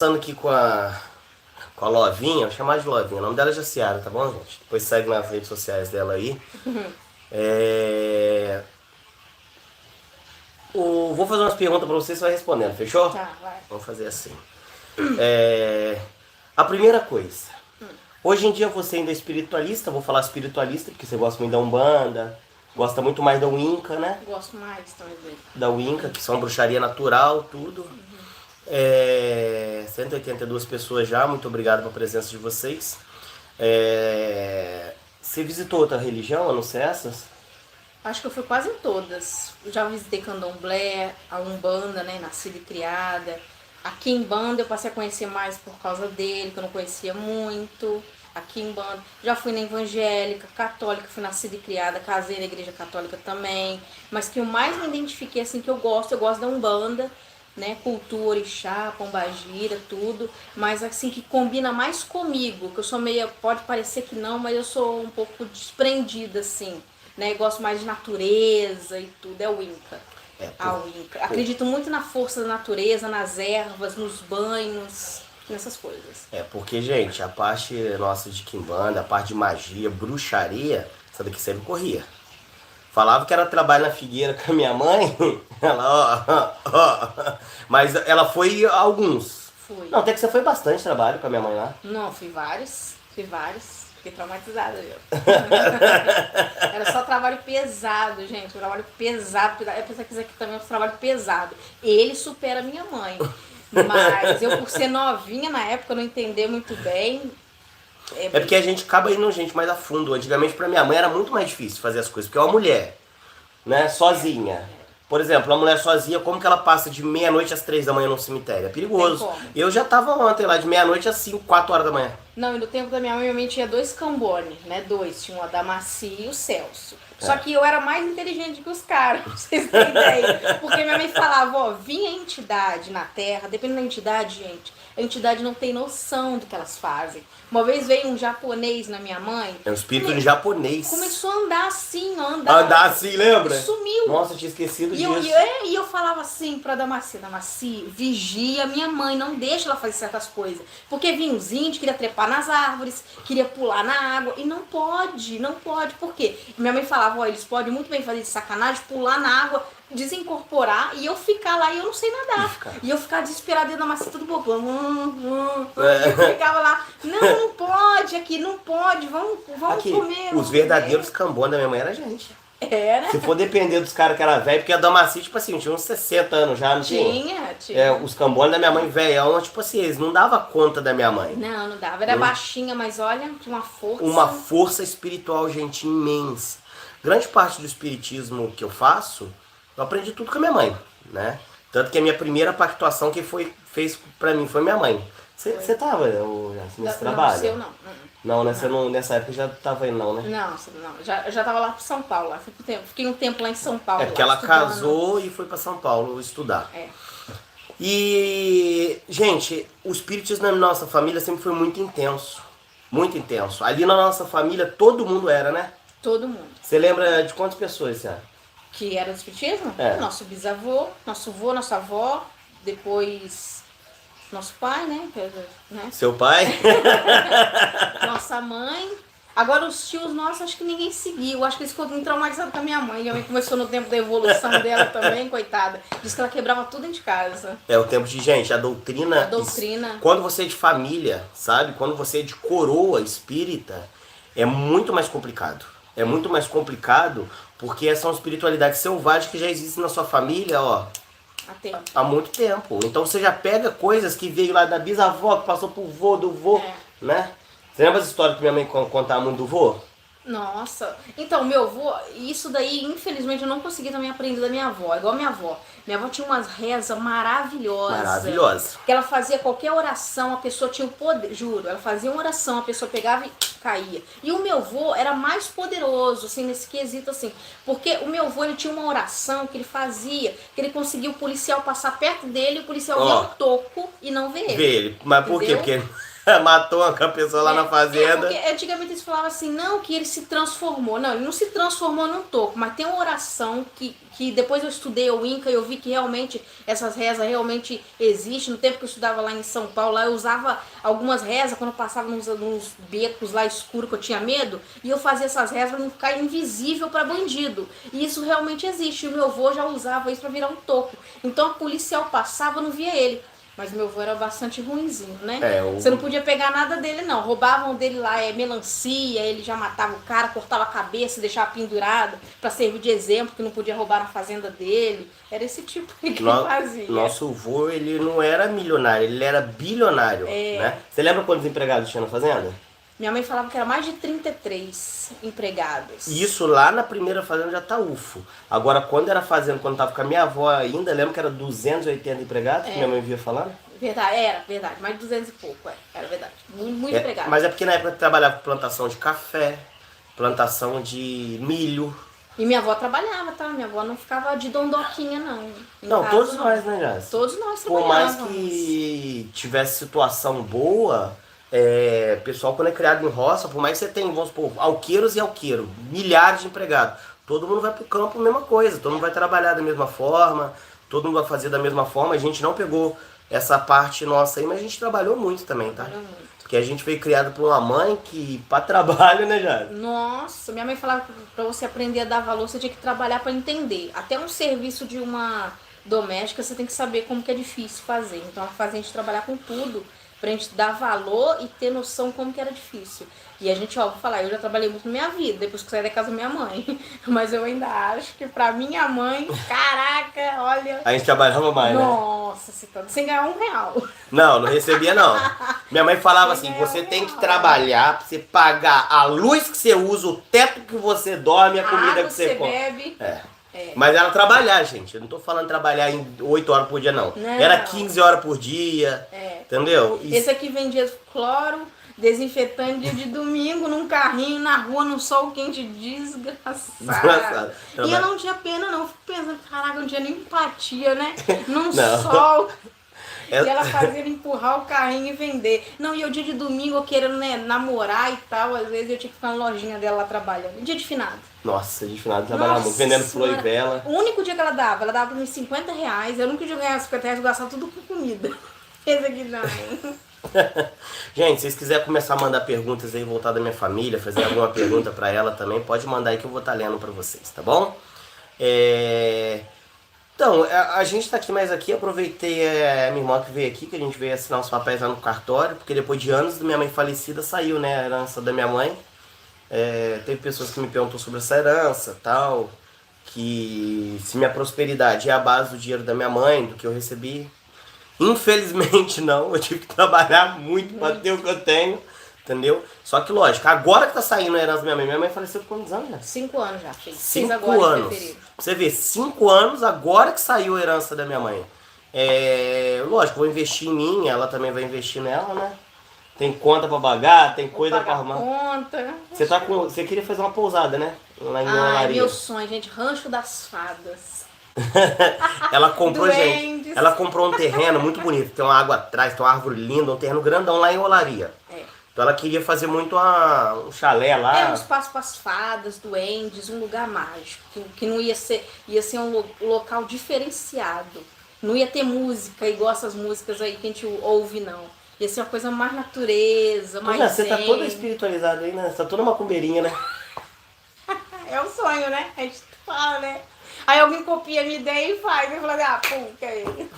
Conversando aqui com a Lovinha, vou chamar de Lovinha, o nome dela é Jaciara, tá bom, gente? Depois segue nas redes sociais dela aí. É... Vou fazer umas perguntas pra você, você vai respondendo, fechou? Tá, vai. Vamos fazer assim. A primeira coisa. Hoje em dia você ainda é espiritualista, vou falar espiritualista, porque você gosta muito da Umbanda, gosta muito mais da Wicca, né? Gosto mais também dele. Da Wicca, que são bruxaria natural, tudo. 182 pessoas já, muito obrigado pela presença de vocês. Você visitou outra religião, a não ser essas? Acho que eu fui quase em todas. Eu já visitei Candomblé, a Umbanda, né? Nascida e criada. A Quimbanda eu passei a conhecer mais por causa dele, que eu não conhecia muito. A Quimbanda. Já fui na evangélica, católica, fui nascida e criada, casei na igreja católica também. Mas que eu mais me identifiquei, assim, que eu gosto da Umbanda, né? Cultura, orixá, pombagira, tudo. Mas assim, que combina mais comigo, que eu sou meio, pode parecer que não, mas eu sou um pouco desprendida, assim, né? Gosto mais de natureza e tudo, é o Wicca. A Wicca. Acredito muito na força da natureza, nas ervas, nos banhos, nessas coisas. Porque, gente, a parte nossa de Quimbanda, a parte de magia, bruxaria, essa daqui sempre corria. Falava que era trabalho na figueira com a minha mãe, ela, ó. Mas ela foi a alguns. Fui. Não, até que você foi bastante trabalho com a minha mãe lá. Não, fui vários. Fiquei traumatizada, viu? Era só trabalho pesado, gente. Trabalho pesado. É pra que aqui também é um trabalho pesado. Ele supera a minha mãe. Mas eu, por ser novinha na época, não entender muito bem. É porque a gente acaba indo, gente, mais a fundo. Antigamente, pra minha mãe, era muito mais difícil fazer as coisas. Porque é uma mulher, né, sozinha. Por exemplo, uma mulher sozinha, como que ela passa de meia-noite às 3 da manhã no cemitério? É perigoso. Tem como. Eu já tava ontem lá, de meia-noite às 5, 4 horas da manhã. Não, e no tempo da minha mãe tinha 2 Cambone, né? 2. Tinha o Adamaci e o Celso. Só que eu era mais inteligente que os caras, pra vocês terem ideia. Porque minha mãe falava, ó, vinha entidade na Terra, dependendo da entidade, gente, a entidade não tem noção do que elas fazem. Uma vez veio um japonês na minha mãe. É um espírito de japonês. Começou a andar assim, Andar assim, lembra? Sumiu. Nossa, eu tinha esquecido disso. E eu falava assim pra Damaci, vigia minha mãe, não deixa ela fazer certas coisas. Porque vinha os índios, queria trepar nas árvores, queria pular na água. E não pode. Por quê? Minha mãe falava, ó, eles podem muito bem fazer de sacanagem, pular na água, desincorporar e eu ficar lá e eu não sei nadar. E eu ficar desesperada dentro da massa, tudo bobão. Eu ficava lá, não pode aqui, não pode, vamos Aqui, comer. os verdadeiros cambones da minha mãe era a gente. Era. Se for depender dos caras que era velho, porque a Damacy, tipo assim, tinha uns 60 anos já, não tinha? Tinha. Os cambones da minha mãe velhão, tipo assim, eles não davam conta da minha mãe. Não dava. Era baixinha, mas olha, tinha uma força. Uma força espiritual, gente, imensa. Grande parte do espiritismo que eu faço, eu aprendi tudo com a minha mãe, né? Tanto que a minha primeira pactuação que fez pra mim foi minha mãe. Você tava nesse trabalho? Não, seu não. Não, nessa época já tava aí não, né? Não. Eu já tava lá pro São Paulo. Lá. Fiquei um tempo lá em São Paulo. É porque ela casou e foi pra São Paulo estudar. E, gente, o espiritismo na nossa família sempre foi muito intenso. Muito intenso. Ali na nossa família todo mundo era, né? Todo mundo. Você lembra de quantas pessoas, Ciara? Que era do espiritismo? É. Nosso bisavô, nosso avô, nossa avó, depois nosso pai, né? Seu pai? Nossa mãe. Agora os tios nossos, acho que ninguém seguiu. Acho que eles ficou traumatizados com a minha mãe. Minha mãe começou no tempo da evolução dela também, coitada. Diz que ela quebrava tudo dentro de casa. É o tempo de, gente, a doutrina. A doutrina. Quando você é de família, sabe? Quando você é de coroa espírita, é muito mais complicado. É muito mais complicado porque são espiritualidades selvagens que já existem na sua família, ó. Há muito tempo. Então você já pega coisas que veio lá da bisavó, que passou pro vô, do vô, né? Você lembra as histórias que minha mãe contava muito do vô? Nossa, então meu avô, isso daí infelizmente eu não consegui também aprender da minha avó, igual a minha avó. Minha avó tinha umas rezas maravilhosas. Maravilhosa. Que ela fazia qualquer oração, a pessoa tinha o poder, juro, ela fazia uma oração, a pessoa pegava e caía. E o meu avô era mais poderoso, assim, nesse quesito, assim, porque o meu avô, ele tinha uma oração que ele fazia, que ele conseguia o policial passar perto dele, e o policial via um toco e não vê ele. Vê ele. Mas por quê? Entendeu? Porque Matou uma pessoa lá na fazenda. Porque antigamente eles falavam assim, não, que ele se transformou. Não, ele não se transformou num toco, mas tem uma oração que depois eu estudei o Inca e eu vi que realmente essas rezas realmente existem. No tempo que eu estudava lá em São Paulo, lá eu usava algumas rezas quando eu passava nos becos lá escuros que eu tinha medo, e eu fazia essas rezas para não ficar invisível para bandido. E isso realmente existe. O meu avô já usava isso para virar um toco. Então a policial passava, eu não via ele. Mas meu avô era bastante ruinzinho, né? Você não podia pegar nada dele, não. Roubavam dele lá melancia, ele já matava o cara, cortava a cabeça, deixava pendurado para servir de exemplo, que não podia roubar na fazenda dele. Era esse tipo que ele fazia. Nosso avô, ele não era milionário, ele era bilionário, né? Você lembra quantos empregados tinha na fazenda? Minha mãe falava que era mais de 33 empregados. Isso lá na primeira fazenda já tá ufo. Agora, quando era fazenda, quando tava com a minha avó ainda, lembra que era 280 empregados, que minha mãe via falando? Verdade, era verdade. Mais de 200 e pouco, era verdade. Muito empregado. Mas é porque na época trabalhava com plantação de café, plantação de milho. E minha avó trabalhava, tá? Minha avó não ficava de dondoquinha, não. Não, casa, todos nós, né, Jás? Todos nós Por trabalhávamos. mais que tivesse situação boa, pessoal quando é criado em roça, por mais que você tenha, vamos supor, alqueiros e alqueiro, milhares de empregados, todo mundo vai pro campo, mesma coisa, todo mundo vai trabalhar da mesma forma, todo mundo vai fazer da mesma forma. A gente não pegou essa parte nossa aí, mas a gente trabalhou muito também, tá? Trabalhou muito. Porque a gente foi criado por uma mãe que, pra trabalho, né, Jade? Nossa, minha mãe falava que pra você aprender a dar valor, você tinha que trabalhar pra entender. Até um serviço de uma doméstica, você tem que saber como que é difícil fazer. Então, ela fazia a gente trabalhar com tudo, pra gente dar valor e ter noção como que era difícil. E a gente, ó, vou falar, eu já trabalhei muito na minha vida, depois que saí da casa da minha mãe. Mas eu ainda acho que pra minha mãe, caraca, olha... A gente trabalhava mais, né? Nossa, sem ganhar R$1. Não recebia não. Minha mãe falava assim, você tem que trabalhar pra você pagar a luz que você usa, o teto que você dorme, a comida que você come. Bebe. Mas era trabalhar, gente. Eu não tô falando trabalhar em 8 horas por dia, não. Era 15 horas por dia. Entendeu? Esse aqui vendia cloro, desinfetante dia de domingo, num carrinho, na rua, no sol quente, desgraçado. E eu não tinha pena, não. Fico pensando, caraca, eu não tinha nem empatia, né? Num sol. E ela fazia ele empurrar o carrinho e vender. Não, e o dia de domingo eu querendo, né, namorar e tal, às vezes eu tinha que ficar na lojinha dela lá trabalhando. Dia de finado. Nossa, dia de finado trabalhava muito, vendendo flor e vela. O único dia que ela dava pra mim R$50. Eu nunca dia que eu ganhava R$50, eu gastava tudo com comida. Esse aqui não. Gente, se vocês quiserem começar a mandar perguntas aí, voltar da minha família, fazer alguma pergunta pra ela também, pode mandar aí que eu vou estar lendo pra vocês, tá bom? Então, a gente tá aqui mais aqui, aproveitei a minha irmã que veio aqui, que a gente veio assinar os papéis lá no cartório, porque depois de anos da minha mãe falecida saiu, né, a herança da minha mãe. Teve pessoas que me perguntou sobre essa herança tal, que se minha prosperidade é a base do dinheiro da minha mãe, do que eu recebi. Infelizmente não, eu tive que trabalhar muito para ter o que eu tenho, entendeu? Só que lógico, agora que tá saindo a herança da minha mãe faleceu com quantos anos já? 5 anos já, filho. 5 agora anos. Você vê, 5 anos agora que saiu a herança da minha mãe. Lógico, vou investir em mim, ela também vai investir nela, né? Tem conta pra pagar, tem coisa pra arrumar. Conta. Você queria fazer uma pousada, né? Lá em Olaria. Meu sonho, gente, Rancho das Fadas. Ela comprou, gente. Ela comprou um terreno muito bonito. Tem uma água atrás, tem uma árvore linda, um terreno grandão lá em Olaria. Então ela queria fazer muito um chalé lá. Um espaço para as fadas, duendes, um lugar mágico. Que não ia ser um local diferenciado. Não ia ter música igual essas músicas aí que a gente ouve, não. Ia ser uma coisa mais natureza, mais Você tá toda espiritualizada aí, né? Você tá toda macumbeirinha, né? É o sonho, né? A gente fala, né? Aí alguém copia a minha ideia e faz. Eu falo, pô, que é ele?